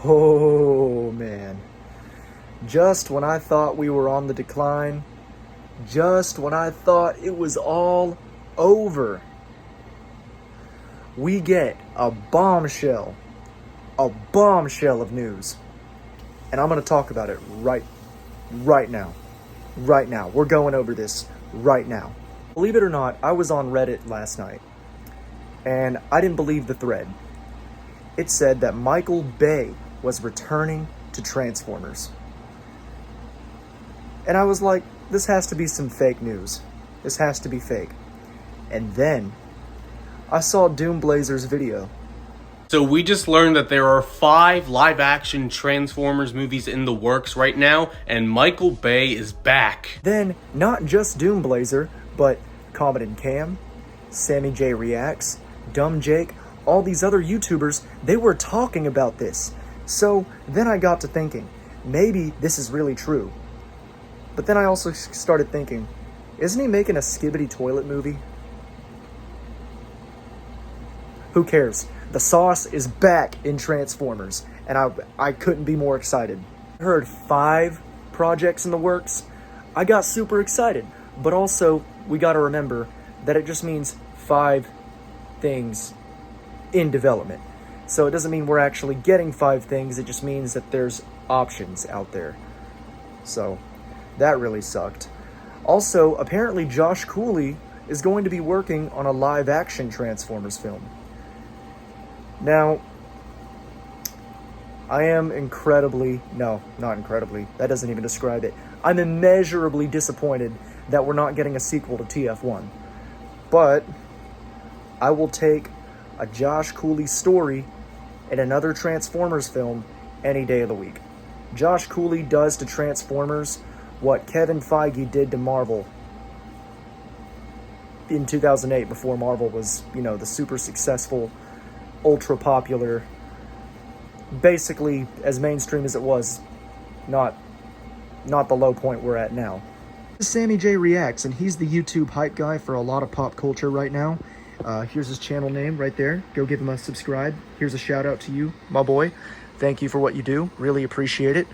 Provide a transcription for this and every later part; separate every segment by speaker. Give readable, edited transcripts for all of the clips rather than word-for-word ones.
Speaker 1: Oh, man. Just when I thought we were on the decline, just when I thought it was all over, we get a bombshell of news. And I'm going to talk about it right now. Right now. We're going over this right now. Believe it or not, I was on Reddit last night, and I didn't believe the thread. It said that Michael Bay was returning to Transformers. And I was like, this has to be some fake news. This has to be fake. And then I saw Doomblazer's video.
Speaker 2: So we just learned that there are 5 live-action Transformers movies in the works right now, and Michael Bay is back.
Speaker 1: Then, not just Doomblazer, but Comet and Cam, Sammy J Reacts, Dumb Jake, all these other YouTubers, they were talking about this. So then I got to thinking, maybe this is really true. But then I also started thinking, isn't he making a Skibbity Toilet movie? Who cares? The sauce is back in Transformers, and I couldn't be more excited. I heard 5 projects in the works. I got super excited, but also we got to remember that it just means 5 things in development. So it doesn't mean we're actually getting 5 things, it just means that there's options out there. So that really sucked. Also, apparently Josh Cooley is going to be working on a live-action Transformers film. Now, I am not incredibly, that doesn't even describe it. I'm immeasurably disappointed that we're not getting a sequel to TF1. But I will take a Josh Cooley story in another Transformers film any day of the week. Josh Cooley does to Transformers what Kevin Feige did to Marvel in 2008, before Marvel was, the super successful, ultra popular, basically as mainstream as it was, not the low point we're at now. This is Sammy J Reacts, and he's the YouTube hype guy for a lot of pop culture right now. Here's his channel name right there. Go give him a subscribe. Here's a shout out to you, my boy. Thank you for what you do. Really appreciate it.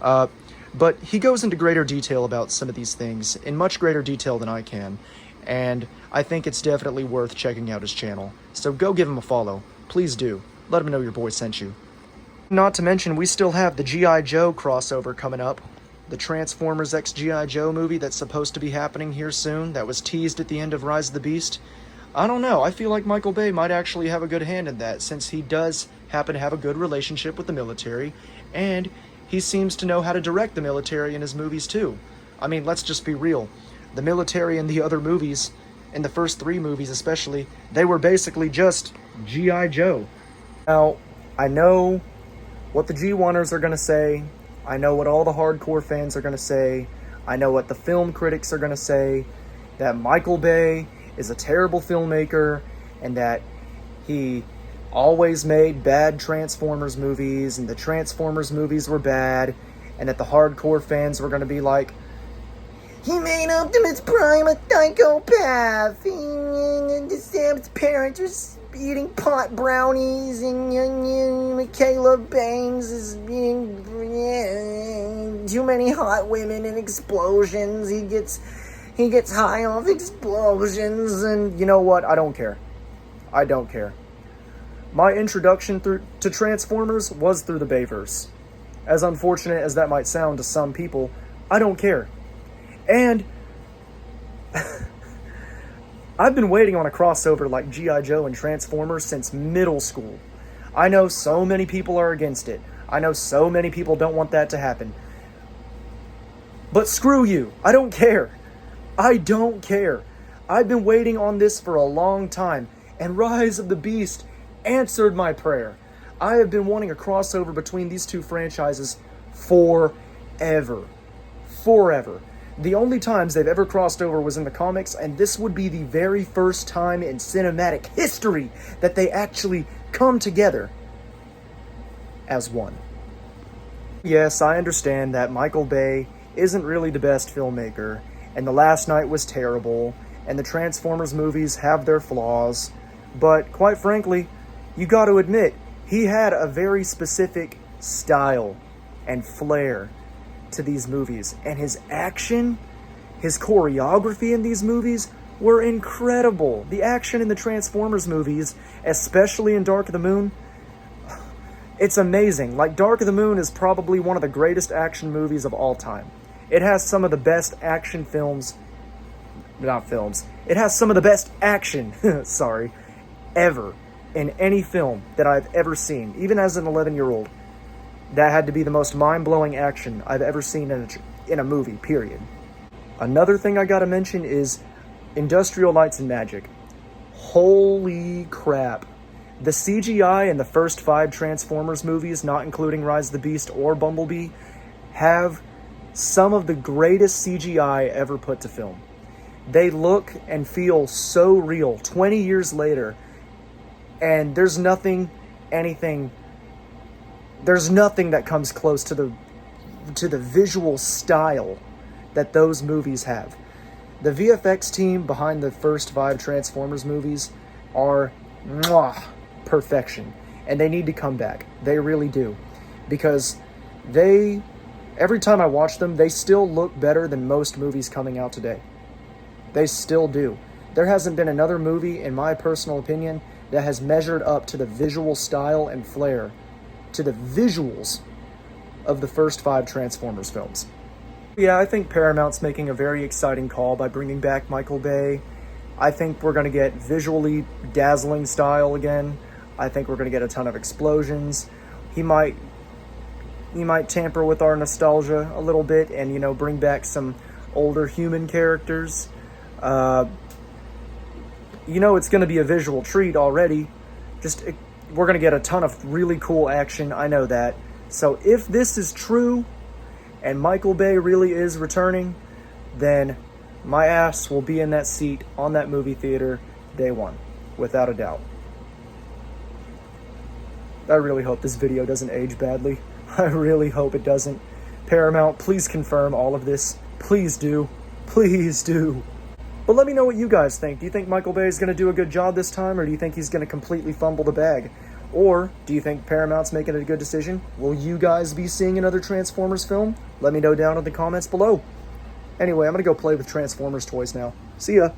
Speaker 1: But he goes into greater detail about some of these things, in much greater detail than I can, and I think it's definitely worth checking out his channel. So go give him a follow. Please do. Let him know your boy sent you. Not to mention, we still have the G.I. Joe crossover coming up. The Transformers x G.I. Joe movie that's supposed to be happening here soon, that was teased at the end of Rise of the Beast. I don't know, I feel like Michael Bay might actually have a good hand in that, since he does happen to have a good relationship with the military, and he seems to know how to direct the military in his movies too. I mean, let's just be real. The military in the other movies, in the first 3 movies especially, they were basically just G.I. Joe. Now, I know what the G1ers are going to say. I know what all the hardcore fans are going to say. I know what the film critics are going to say. That Michael Bay is a terrible filmmaker, and that he always made bad Transformers movies, and the Transformers movies were bad, and that the hardcore fans were going to be like, he made Optimus Prime a psychopath, and Sam's parents were eating pot brownies, and Michaela Bangs is being too many hot women and explosions. He gets high off explosions, and you know what? I don't care. I don't care. My introduction to Transformers was through the Bayverse. As unfortunate as that might sound to some people, I don't care. And I've been waiting on a crossover like G.I. Joe and Transformers since middle school. I know so many people are against it. I know so many people don't want that to happen. But screw you. I don't care. I don't care. I've been waiting on this for a long time, and Rise of the Beast answered my prayer. I have been wanting a crossover between these 2 franchises forever. Forever. The only times they've ever crossed over was in the comics, and this would be the very first time in cinematic history that they actually come together as one. Yes, I understand that Michael Bay isn't really the best filmmaker, and The Last Night was terrible, and the Transformers movies have their flaws, but quite frankly, you got to admit, he had a very specific style and flair to these movies. And his action, his choreography in these movies were incredible. The action in the Transformers movies, especially in Dark of the Moon, it's amazing. Like, Dark of the Moon is probably one of the greatest action movies of all time. It has some of the best action films, not films, it has some of the best action, sorry, ever in any film that I've ever seen. Even as an 11-year-old, that had to be the most mind-blowing action I've ever seen in a movie, period. Another thing I gotta mention is Industrial Lights and Magic. Holy crap. The CGI in the first 5 Transformers movies, not including Rise of the Beast or Bumblebee, have some of the greatest CGI ever put to film. They look and feel so real 20 years later, and there's nothing that comes close to the visual style that those movies have. The VFX team behind the first 5 Transformers movies are perfection, and they need to come back. They really do, because every time I watch them, they still look better than most movies coming out today. They still do. There hasn't been another movie, in my personal opinion, that has measured up to the visual style and flair, to the visuals of the first 5 Transformers films. Yeah, I think Paramount's making a very exciting call by bringing back Michael Bay. I think we're going to get visually dazzling style again. I think we're going to get a ton of explosions. He might tamper with our nostalgia a little bit and, you know, bring back some older human characters. You know, it's going to be a visual treat already. We're going to get a ton of really cool action. I know that. So if this is true and Michael Bay really is returning, then my ass will be in that seat on that movie theater day one, without a doubt. I really hope this video doesn't age badly. I really hope it doesn't. Paramount, please confirm all of this. Please do. Please do. But let me know what you guys think. Do you think Michael Bay is going to do a good job this time, or do you think he's going to completely fumble the bag? Or do you think Paramount's making a good decision? Will you guys be seeing another Transformers film? Let me know down in the comments below. Anyway, I'm going to go play with Transformers toys now. See ya.